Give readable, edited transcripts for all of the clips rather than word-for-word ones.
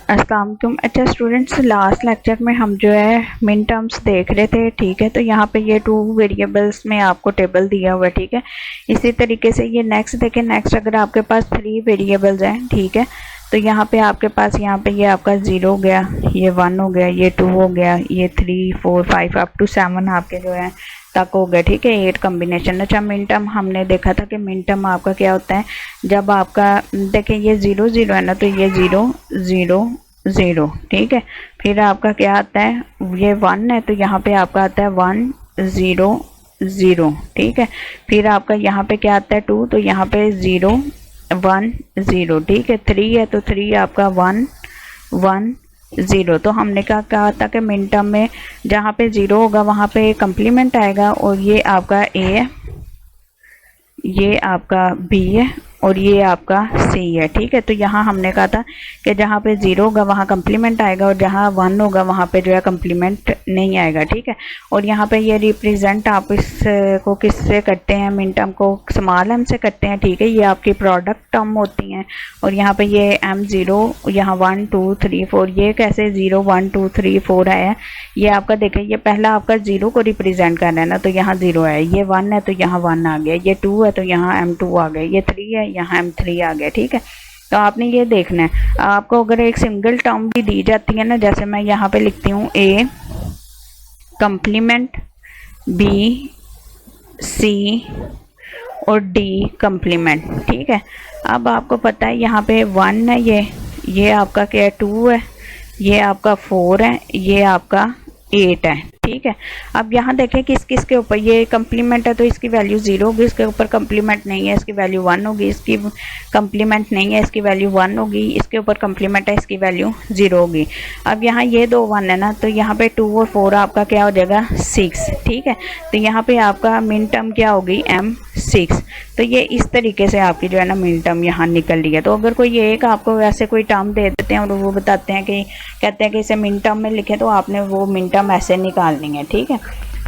अस्सलाम वालेकुम। अच्छा स्टूडेंट्स, लास्ट लेक्चर में हम जो है मिन टर्म्स देख रहे थे, ठीक है। तो यहाँ पे ये 2 वेरिएबल्स में आपको टेबल दिया हुआ है, ठीक है। इसी तरीके से ये नेक्स्ट देखें। नेक्स्ट अगर आपके पास 3 वेरिएबल्स हैं, ठीक है, तो यहाँ पे आपके पास यहाँ पे ये आपका 0 हो गया, ये 1 हो गया, ये 2 हो गया, ये 3 4 5 अप टू 7 आपके जो है तक हो गया, ठीक है। 8 कॉम्बिनेशन। अच्छा मिन टर्म हमने देखा था कि मिन टर्म आपका क्या होता है, जब आपका देखें ये 0 0 है ना, तो ये 0 0 0, ठीक है। फिर आपका क्या आता है, ये 1 है तो यहाँ पे आपका आता है 1 0 0, ठीक है। फिर आपका यहाँ पे क्या आता है 2, तो यहाँ पे 0 1 0, ठीक है। 3 है तो 3 आपका 1 1 0। तो हमने कहा था कि मिन टर्म में जहाँ पे 0 होगा वहाँ पे कम्प्लीमेंट आएगा, और ये आपका A है, ये आपका B है, और ये आपका C है, ठीक है। तो यहाँ हमने कहा था कि जहाँ पे 0 होगा वहाँ कम्प्लीमेंट आएगा, और जहाँ 1 होगा वहाँ पे जो है कम्प्लीमेंट नहीं आएगा, ठीक है। और यहाँ पे ये रिप्रेजेंट आप इसको किससे करते हैं, मिन टर्म को स्मॉल m से करते हैं, ठीक है। ये आपकी प्रोडक्ट टर्म होती हैं, और यहाँ पे ये m0, यहाँ 1 2 3 4, ये कैसे 0 1 2 3 4 आया है, ये आपका देखें, ये पहला आपका 0 को रिप्रेजेंट करना है ना, तो यहाँ 0 है, ये 1 है तो यहाँ 1 आ गया, ये 2 है तो यहाँ m2 आ गया, ये 3 है यहाँ m3 आ गया, ठीक है। तो आपने ये देखना है। आपको अगर एक सिंगल टर्म भी दी जाती है ना, जैसे मैं यहाँ पे लिखती हूँ A कम्प्लीमेंट B C और D कम्प्लीमेंट, ठीक है। अब आपको पता है यहाँ पे 1 है, ये आपका क्या है 2 है, ये आपका 4 है, ये आपका 8 है, ठीक है। अब यहाँ देखें किस किस के ऊपर ये कम्प्लीमेंट है, तो इसकी वैल्यू 0 होगी, इसके ऊपर कम्प्लीमेंट नहीं है, इसकी वैल्यू 1 होगी, इसकी कम्प्लीमेंट नहीं है, इसकी वैल्यू 1 होगी, इसके ऊपर कम्प्लीमेंट है, इसकी वैल्यू 0 होगी। अब यहाँ ये 2 1 है ना, तो यहाँ पे 2 और 4 आपका क्या हो जाएगा 6, ठीक है। तो यहाँ पे आपका मिन टर्म क्या होगी m6। तो ये इस तरीके से आपकी जो है ना मिन टर्म यहाँ निकल रही है। तो अगर कोई एक आपको वैसे कोई टर्म दे देते हैं और वो बताते हैं कि कहते हैं कि इसे मिन टर्म में लिखें, तो आपने वो मिन टर्म ऐसे निकालनी है, ठीक है।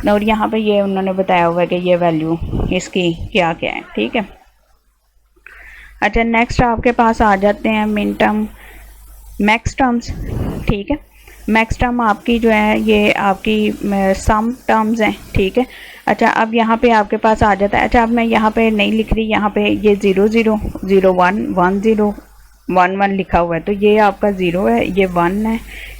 और यहाँ पे ये उन्होंने बताया हुआ है कि ये वैल्यू इसकी क्या क्या है, ठीक है। अच्छा नेक्स्ट आपके पास आ जाते हैं मिन टर्म मैक्स टर्म्स, ठीक है। मैक्स टर्म आपकी जो है ये आपकी सम टर्म्स हैं, ठीक है। अच्छा अब यहाँ पे आपके पास आ जाता है। अच्छा अब मैं यहाँ पे नहीं लिख रही, यहाँ पे ये 0 0 0 1 1 0 1 1 लिखा हुआ है, तो ये आपका 0 है, ये 1 है,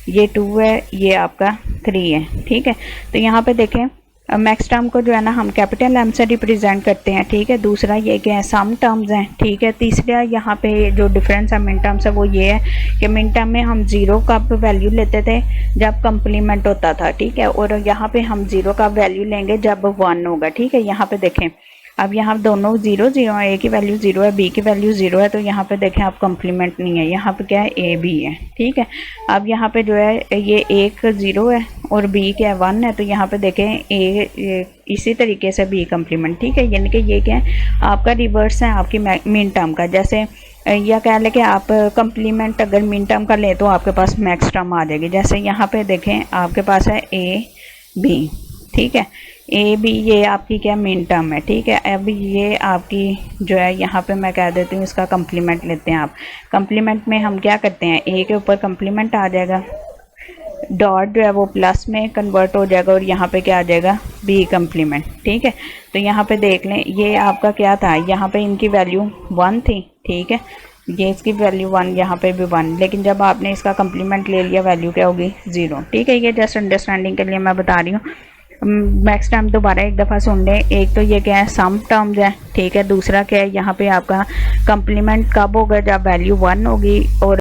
ये 2 है, ये आपका 3 है, ठीक है। तो यहाँ पे देखें मैक्स टर्म को जो है ना हम कैपिटल M से रिप्रेजेंट करते हैं, ठीक है। दूसरा ये क्या है सम टर्म्स हैं, ठीक है। तीसरा यहाँ पे जो डिफरेंस है मिन टर्म से वो ये है कि मिन टर्म में हम 0 का वैल्यू लेते थे जब कम्प्लीमेंट होता था, ठीक है। और यहाँ पे हम 0 का वैल्यू लेंगे जब 1 होगा, ठीक है। यहाँ पे देखें अब यहाँ दोनों 0 0 है, A की वैल्यू 0 है, B की वैल्यू 0 है, तो यहाँ पे देखें आप कम्प्लीमेंट नहीं है, यहाँ पे क्या है A B है, ठीक है। अब यहाँ पे जो है ये एक 0 है और B क्या है 1 है, तो यहाँ पे देखें A इसी तरीके से B कम्प्लीमेंट, ठीक है। यानी कि ये क्या है आपका रिवर्स है आपकी मिन टर्म का। जैसे या कह लें कि आप कम्प्लीमेंट अगर मिन टर्म का लें तो आपके पास मैक्स टर्म आ जाएगी। जैसे यहाँ पे देखें आपके पास है A B, ठीक है। A B ये आपकी क्या मिन टर्म है, ठीक है। अब ये आपकी जो है यहाँ पे मैं कह देती हूँ इसका कम्प्लीमेंट लेते हैं आप। कम्प्लीमेंट में हम क्या करते हैं A के ऊपर कम्प्लीमेंट आ जाएगा, डॉट जो है वो प्लस में कन्वर्ट हो जाएगा, और यहाँ पे क्या आ जाएगा B कम्प्लीमेंट, ठीक है। तो यहाँ पे देख लें ये आपका क्या था, यहाँ पे इनकी वैल्यू 1 थी, ठीक है। ये इसकी वैल्यू 1, यहाँ पे भी 1, लेकिन जब आपने इसका कम्प्लीमेंट ले लिया वैल्यू क्या होगी 0, ठीक है। ये जस्ट अंडरस्टैंडिंग के लिए मैं बता रही हूँ। मैक्स टर्म दोबारा एक दफ़ा सुन लें। एक तो ये क्या है सम टर्म्स है, ठीक है। दूसरा क्या है यहाँ पे आपका कम्प्लीमेंट कब होगा जब वैल्यू 1 होगी, और